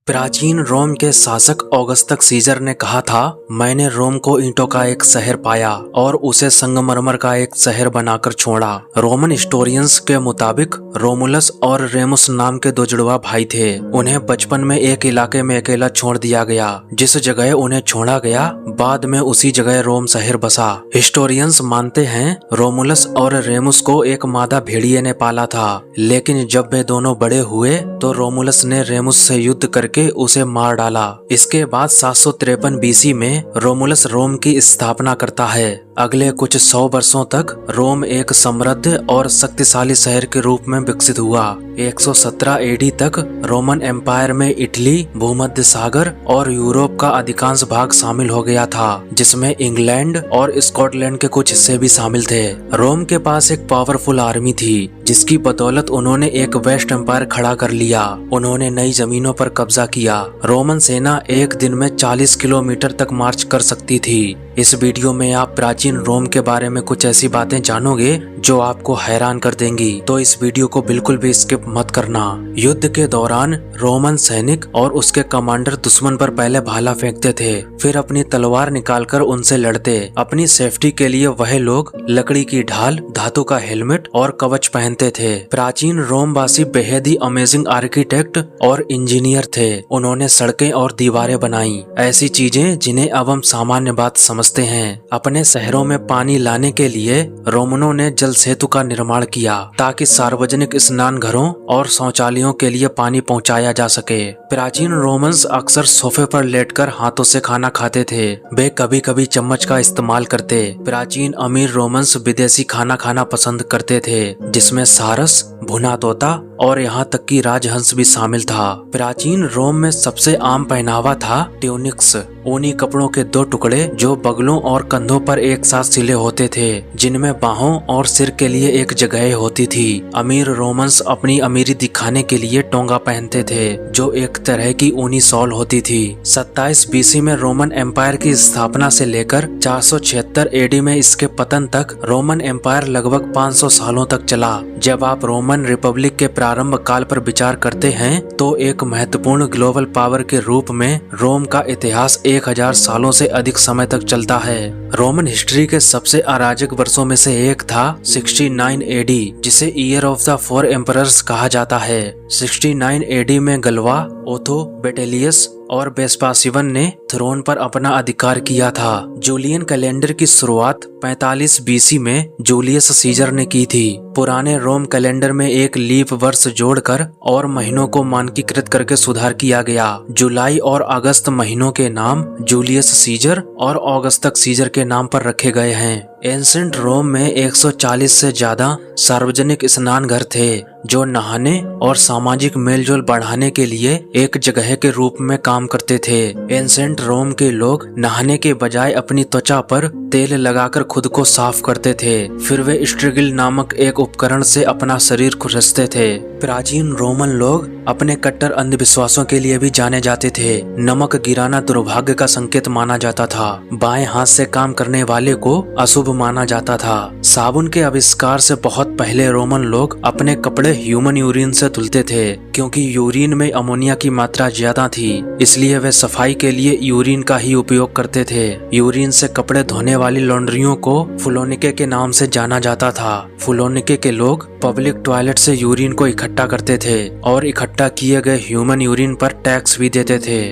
प्राचीन रोम के शासक ऑगस्टस सीजर ने कहा था, मैंने रोम को ईंटों का एक शहर पाया और उसे संगमरमर का एक शहर बनाकर छोड़ा। रोमन हिस्टोरियंस के मुताबिक रोमुलस और रेमुस नाम के दो जुड़वा भाई थे। उन्हें बचपन में एक इलाके में अकेला छोड़ दिया गया। जिस जगह उन्हें छोड़ा गया, बाद में उसी जगह रोम शहर बसा। हिस्टोरियंस मानते हैं रोमुलस और रेमुस को एक मादा भेड़िए ने पाला था, लेकिन जब वे दोनों बड़े हुए तो रोमुलस ने रेमुस से युद्ध करके उसे मार डाला। इसके बाद 753 बीसी में रोमुलस रोम की स्थापना करता है। अगले कुछ 100 वर्षों तक रोम एक समृद्ध और शक्तिशाली शहर के रूप में विकसित हुआ। 117 एडी तक रोमन एम्पायर में इटली, भूमध्य सागर और यूरोप का अधिकांश भाग शामिल हो गया था, जिसमें इंग्लैंड और स्कॉटलैंड के कुछ हिस्से भी शामिल थे। रोम के पास एक पावरफुल आर्मी थी, जिसकी बदौलत उन्होंने एक वेस्ट एम्पायर खड़ा कर लिया। उन्होंने नई जमीनों पर कब्जा किया। रोमन सेना एक दिन में 40 किलोमीटर तक मार्च कर सकती थी। इस वीडियो में आप प्राचीन रोम के बारे में कुछ ऐसी बातें जानोगे जो आपको हैरान कर देंगी, तो इस वीडियो को बिल्कुल भी स्किप मत करना। युद्ध के दौरान रोमन सैनिक और उसके कमांडर दुश्मन पर पहले भाला फेंकते थे, फिर अपनी तलवार निकालकर उनसे लड़ते। अपनी सेफ्टी के लिए वह लोग लकड़ी की ढाल, धातु का हेलमेट और कवच पहनते थे। प्राचीन रोमवासी बेहद ही अमेजिंग आर्किटेक्ट और इंजीनियर थे। उन्होंने सड़कें और दीवारें बनाई, ऐसी चीजें जिन्हें अब हम सामान्य बात समझते हैं। अपने शहरों में पानी लाने के लिए रोमनों ने जल सेतु का निर्माण किया, ताकि सार्वजनिक स्नान घरों और शौचालयों के लिए पानी पहुंचाया जा सके। प्राचीन रोमन्स अक्सर सोफे पर लेटकर हाथों से खाना खाते थे। वे कभी कभी चम्मच का इस्तेमाल करते। प्राचीन अमीर रोमन्स विदेशी खाना खाना पसंद करते थे, जिसमें सारस, भुना तोता और यहाँ तक कि राजहंस भी शामिल था। प्राचीन रोम में सबसे आम पहनावा था ट्यूनिक्स, ऊनी कपड़ों के दो टुकड़े जो बगलों और कंधों पर एक साथ सिले होते थे, जिनमें बाहों और सिर के लिए एक जगह होती थी। अमीर रोमन्स अपनी अमीरी दिखाने के लिए टोंगा पहनते थे, जो एक तरह की ऊनी शॉल होती थी। 27 बीसी में रोमन एम्पायर की स्थापना से लेकर 476 एडी में इसके पतन तक रोमन एम्पायर लगभग 500 सालों तक चला। जब आप रोमन रिपब्लिक के प्रारंभ काल पर विचार करते हैं, तो एक महत्वपूर्ण ग्लोबल पावर के रूप में रोम का इतिहास 1000 सालों से अधिक समय तक चलता है। रोमन हिस्ट्री के सबसे अराजक वर्षों में से एक था 69 एडी, जिसे ईयर ऑफ द 4 एम्परर्स कहा जाता है। 69 एडी में गलवा, ओथो, बेटेलियस और वेस्पासियन ने थ्रोन पर अपना अधिकार किया था। जूलियन कैलेंडर की शुरुआत 45 बीसी में जूलियस सीजर ने की थी। पुराने रोम कैलेंडर में एक लीप वर्ष जोड़कर और महीनों को मानकीकृत करके सुधार किया गया। जुलाई और अगस्त महीनों के नाम जूलियस सीजर और ऑगस्टस सीजर के नाम पर रखे गए हैं। एंशिएंट रोम में 140 से ज्यादा सार्वजनिक स्नान घर थे, जो नहाने और सामाजिक मेलजोल बढ़ाने के लिए एक जगह के रूप में काम करते थे। एंशिएंट रोम के लोग नहाने के बजाय अपनी त्वचा पर तेल लगाकर खुद को साफ करते थे, फिर वे स्ट्रिगिल नामक एक उपकरण से अपना शरीर खुरसते थे। प्राचीन रोमन लोग अपने कट्टर अंधविश्वासों के लिए भी जाने जाते थे। नमक गिराना दुर्भाग्य का संकेत माना जाता था। बाएं हाथ से काम करने वाले को अशुभ माना जाता था। साबुन के आविष्कार से बहुत पहले रोमन लोग अपने कपड़े ह्यूमन यूरिन से धुलते थे, क्योंकि यूरिन में अमोनिया की मात्रा ज्यादा थी, इसलिए वे सफाई के लिए यूरिन का ही उपयोग करते थे। यूरिन से कपड़े धोने वाली लॉन्ड्रियों को फुलोनिके के नाम से जाना जाता था। फुलोनिके के लोग पब्लिक टॉयलेट से यूरिन को इकट्ठा करते थे और इकट्ठा किए गए ह्यूमन यूरिन पर टैक्स भी देते थे।